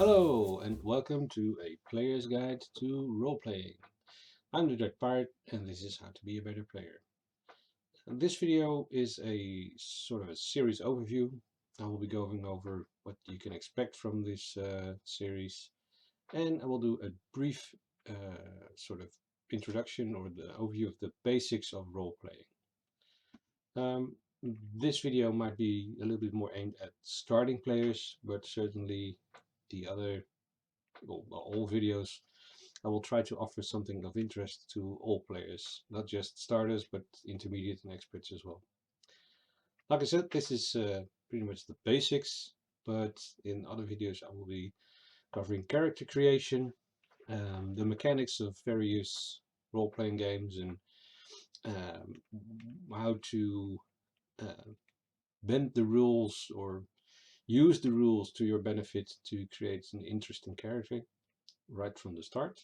Hello and welcome to a player's guide to role-playing. I'm the Dread Pirate and this is how to be a better player. This video is a sort of a series overview. I will be going over what you can expect from this series, and I will do a brief sort of introduction or the overview of the basics of role-playing. Um, this video might be a little bit more aimed at starting players, but certainly the other all videos I will try to offer something of interest to all players, not just starters, but intermediate and experts as well. Like I said, this is pretty much the basics, but in other videos I will be covering character creation, the mechanics of various role-playing games, and um, how to uh, bend the rules or use the rules to your benefit to create an interesting character right from the start.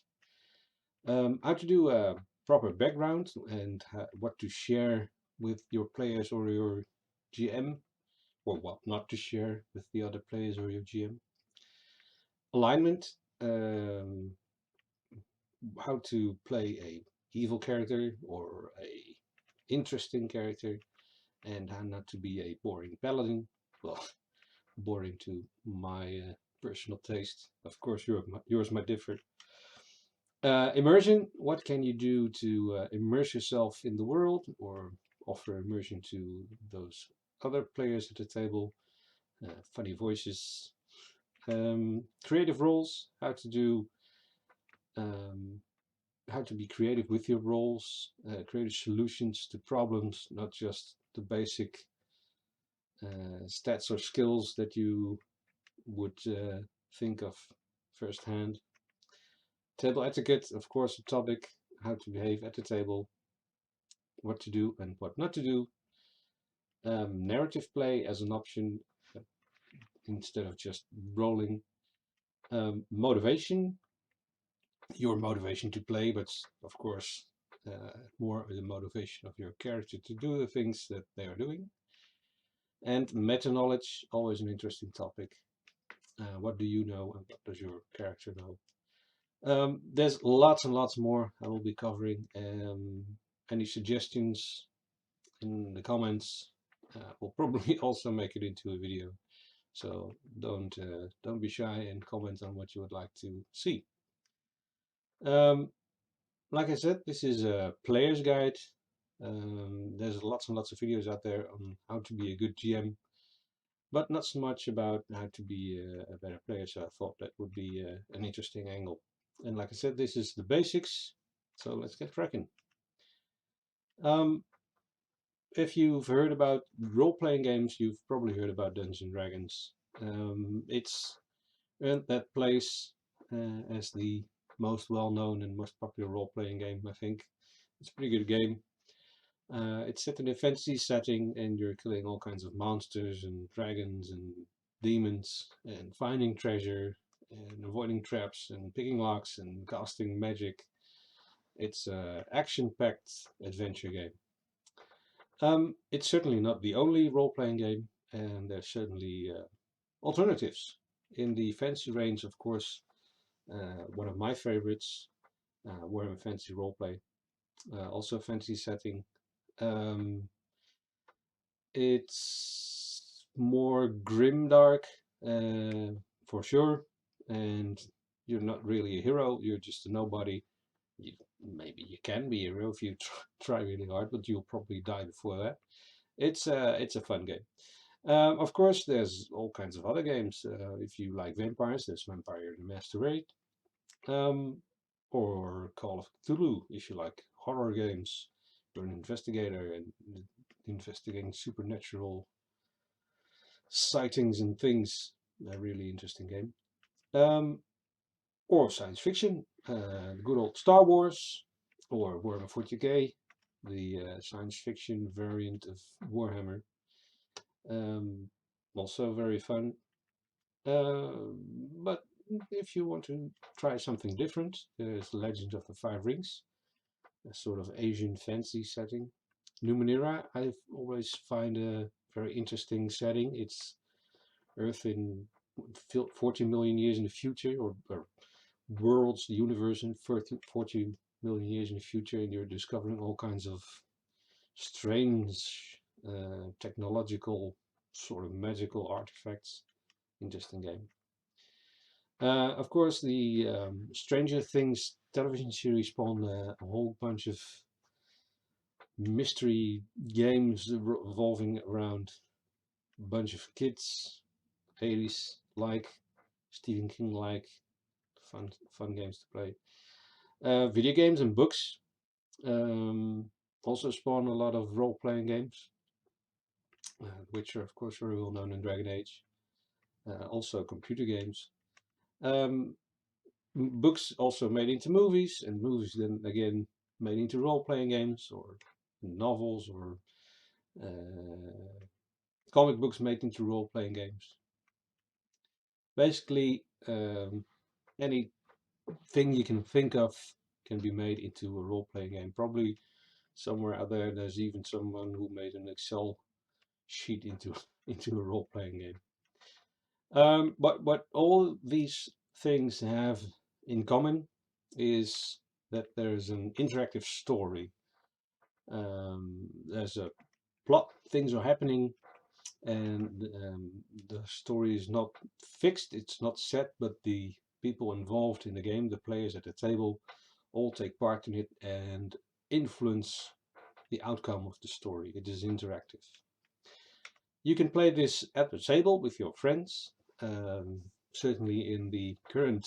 How to do a proper background and what to share with your players or your GM, or what not to share with the other players or your GM. Alignment, um, how to play a evil character or a interesting character, and how not to be a boring paladin. Well, boring to my personal taste. Of course, yours might differ. Immersion, what can you do to immerse yourself in the world or offer immersion to those other players at the table? Funny voices. Creative roles, um, how to be creative with your roles, creative solutions to problems, not just the basic stats or skills that you would think of firsthand. Table etiquette, of course, a topic, how to behave at the table, what to do and what not to do. Narrative play as an option instead of just rolling. Motivation, your motivation to play, but of course more the motivation of your character to do the things that they are doing. And meta knowledge, always an interesting topic. What do you know and what does your character know? There's lots and lots more I will be covering. Any suggestions in the comments will probably also make it into a video. So don't be shy and comment on what you would like to see. Um, like I said, this is a player's guide. There's lots and lots of videos out there on how to be a good GM, but not so much about how to be a better player. So I thought that would be an interesting angle. And like I said, this is the basics. So let's get cracking. Um, if you've heard about role-playing games, you've probably heard about Dungeons and Dragons. It's earned that place as the most well-known and most popular role-playing game, I think. It's a pretty good game. It's set in a fantasy setting and you're killing all kinds of monsters and dragons and demons and finding treasure and avoiding traps and picking locks and casting magic. It's an action-packed adventure game. It's certainly not the only role-playing game, and there's certainly alternatives. In the fantasy range, of course, one of my favorites, Warhammer Fantasy Roleplay, also a fantasy setting. Um, it's more grimdark, for sure, and you're not really a hero, you're just a nobody. Maybe you can be a hero if you try really hard, but you'll probably die before that. It's a fun game. Of course, there's all kinds of other games. If you like vampires, there's Vampire the Masquerade, um, or Call of Cthulhu. If you like horror games, you're an investigator and investigating supernatural sightings and things. A really interesting game. Um, or science fiction, good old Star Wars, or Warhammer 40k, the science fiction variant of Warhammer. Um, Also very fun. But if you want to try something different, there's Legend of the Five Rings, a sort of Asian fantasy setting. Numenera, I've always find a very interesting setting. It's Earth in 40 million years in the future, or worlds, the universe in 40 million years in the future, and you're discovering all kinds of strange technological, sort of magical artifacts. Interesting game. Of course, the Stranger Things television series spawned a whole bunch of mystery games revolving around a bunch of kids, 80s like, Stephen King like, fun games to play. Video games and books also spawn a lot of role-playing games, which are of course very well known in Dragon Age. Also computer games. Um, Books also made into movies, and movies then again made into role-playing games, or novels, or comic books made into role-playing games. Basically, anything you can think of can be made into a role-playing game. Probably somewhere out there's even someone who made an Excel sheet into into a role-playing game. But what all these things have in common is that there's an interactive story. There's a plot, things are happening, and the story is not fixed, it's not set, but the people involved in the game, the players at the table, all take part in it and influence the outcome of the story. It is interactive. You can play this at the table with your friends. Certainly in the current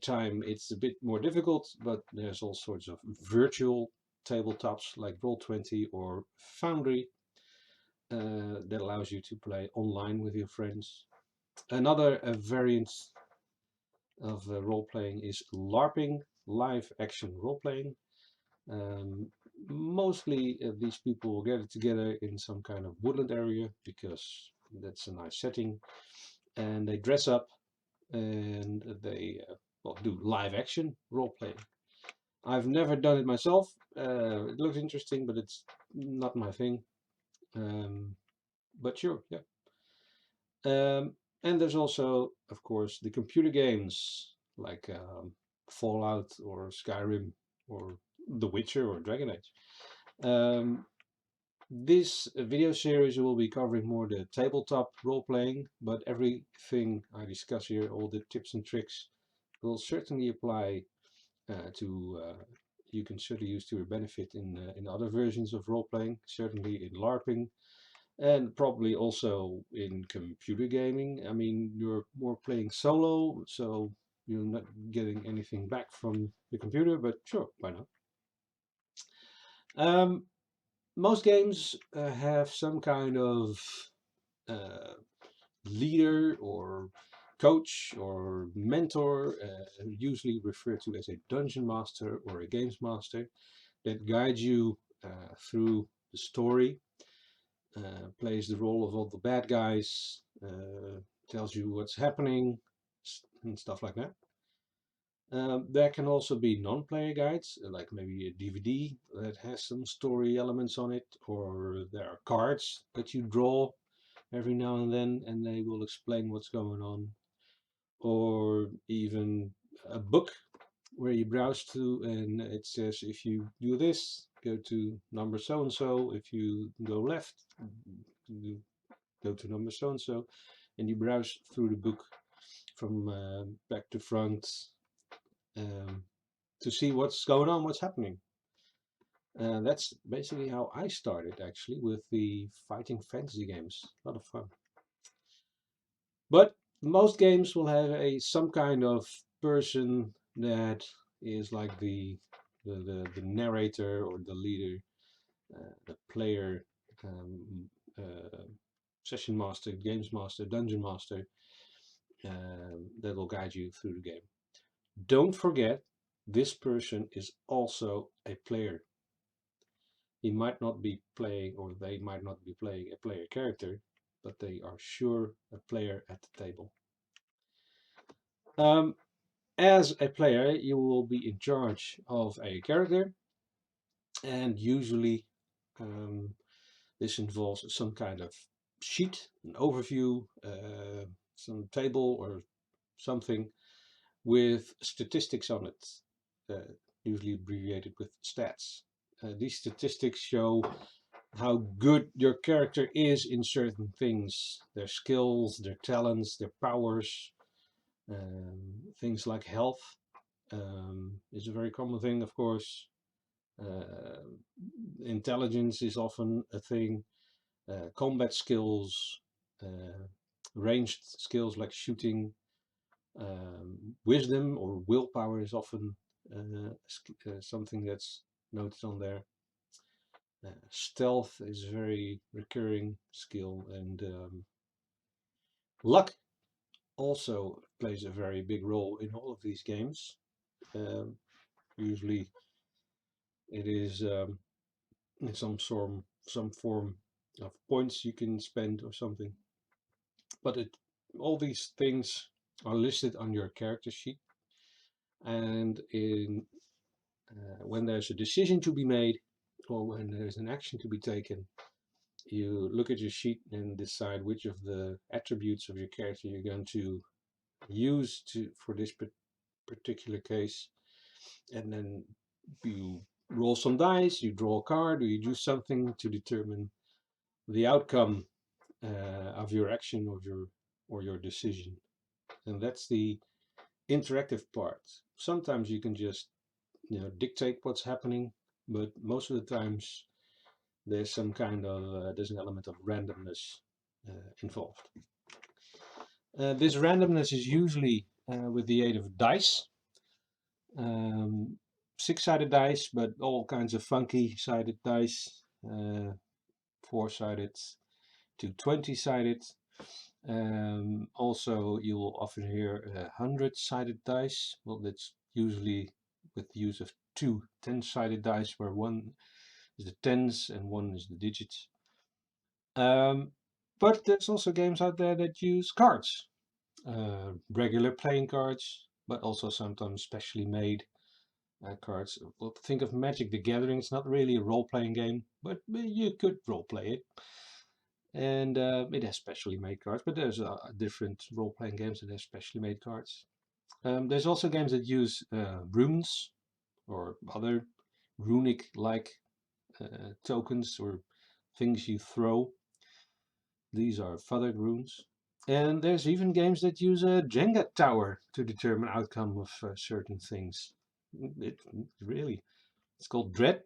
time it's a bit more difficult, but there's all sorts of virtual tabletops like Roll20 or Foundry that allows you to play online with your friends. Another variant of role-playing is LARPing, live action role-playing. Mostly these people will get together in some kind of woodland area because that's a nice setting, and they dress up and they well, do live action role playing. I've never done it myself. It looks interesting, but it's not my thing. But sure, yeah. And there's also, of course, the computer games like Fallout or Skyrim or The Witcher or Dragon Age. This video series will be covering more the tabletop role-playing, but everything I discuss here, all the tips and tricks, will certainly apply you can certainly use to your benefit in other versions of role-playing, certainly in LARPing, and probably also in computer gaming. I mean, you're more playing solo, so you're not getting anything back from the computer, but sure, why not? Most games have some kind of uh, leader or coach or mentor, usually referred to as a dungeon master or a games master, that guides you through the story, plays the role of all the bad guys, tells you what's happening, and stuff like that. There can also be non-player guides, like maybe a DVD that has some story elements on it, or there are cards that you draw every now and then and they will explain what's going on, or even a book where you browse to and it says if you do this, go to number so and so, if you go left, you go to number so and you browse through the book from back to front um, to see what's going on, what's happening. That's basically how I started, actually, with the fighting fantasy games. A lot of fun. But most games will have some kind of person that is like the narrator or the leader, the player, um, uh, session master, games master, dungeon master, that will guide you through the game. Don't forget, this person is also a player. He might not be playing, or they might not be playing a player character, but they are sure a player at the table. As a player, you will be in charge of a character, and usually this involves some kind of sheet, an overview, some table or something with statistics on it, usually abbreviated with stats. These statistics show how good your character is in certain things, their skills, their talents, their powers, things like health is a very common thing, of course. Intelligence is often a thing. Combat skills, ranged skills like shooting, wisdom or willpower is often something that's noted on there. Stealth is a very recurring skill, and luck also plays a very big role in all of these games. Usually it is in some form of points you can spend or something. But all these things are listed on your character sheet, and when there's a decision to be made or when there's an action to be taken, you look at your sheet and decide which of the attributes of your character you're going to use for this particular case, and then you roll some dice, you draw a card, or you do something to determine the outcome of your action or your decision. And that's the interactive part. Sometimes you can just dictate what's happening, but most of the times there's some kind of there's an element of randomness involved. This randomness is usually with the aid of dice. Six-sided dice, but all kinds of funky sided dice, four-sided to 20-sided. Also, you will often hear 100-sided dice. Well, that's usually with the use of two 10-sided dice, where one is the tens and one is the digits. But there's also games out there that use cards, regular playing cards, but also sometimes specially made cards. Well, think of Magic the Gathering. It's not really a role-playing game, but you could role-play it. And it has specially made cards, but there's different role-playing games that have specially made cards. There's also games that use runes or other runic-like tokens or things you throw. These are feathered runes. And there's even games that use a Jenga tower to determine outcome of certain things. It's called Dread.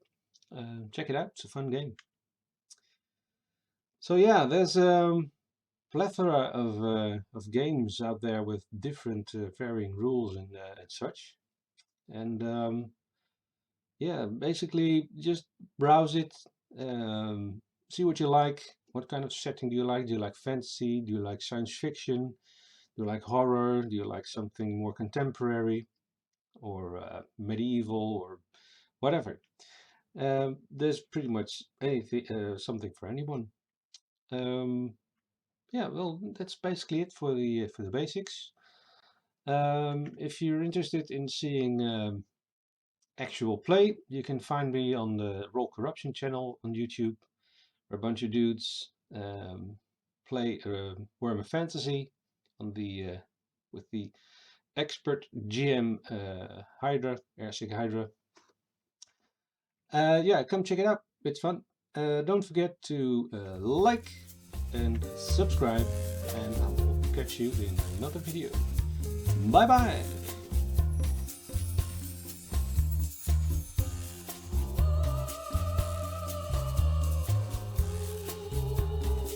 Check it out, it's a fun game. So yeah, there's a plethora of games out there with different varying rules and such. And yeah, basically just browse it, see what you like. What kind of setting do you like? Do you like fantasy? Do you like science fiction? Do you like horror? Do you like something more contemporary or medieval or whatever? There's pretty much anything, something for anyone. Yeah, well, that's basically it for the basics. If you're interested in seeing actual play, you can find me on the Roll Corruption channel on YouTube, where a bunch of dudes play Warhammer Fantasy on the with the expert GM Hydra, Airsick Hydra. Yeah, come check it out. It's fun. Don't forget to like and subscribe, and I will catch you in another video. Bye bye!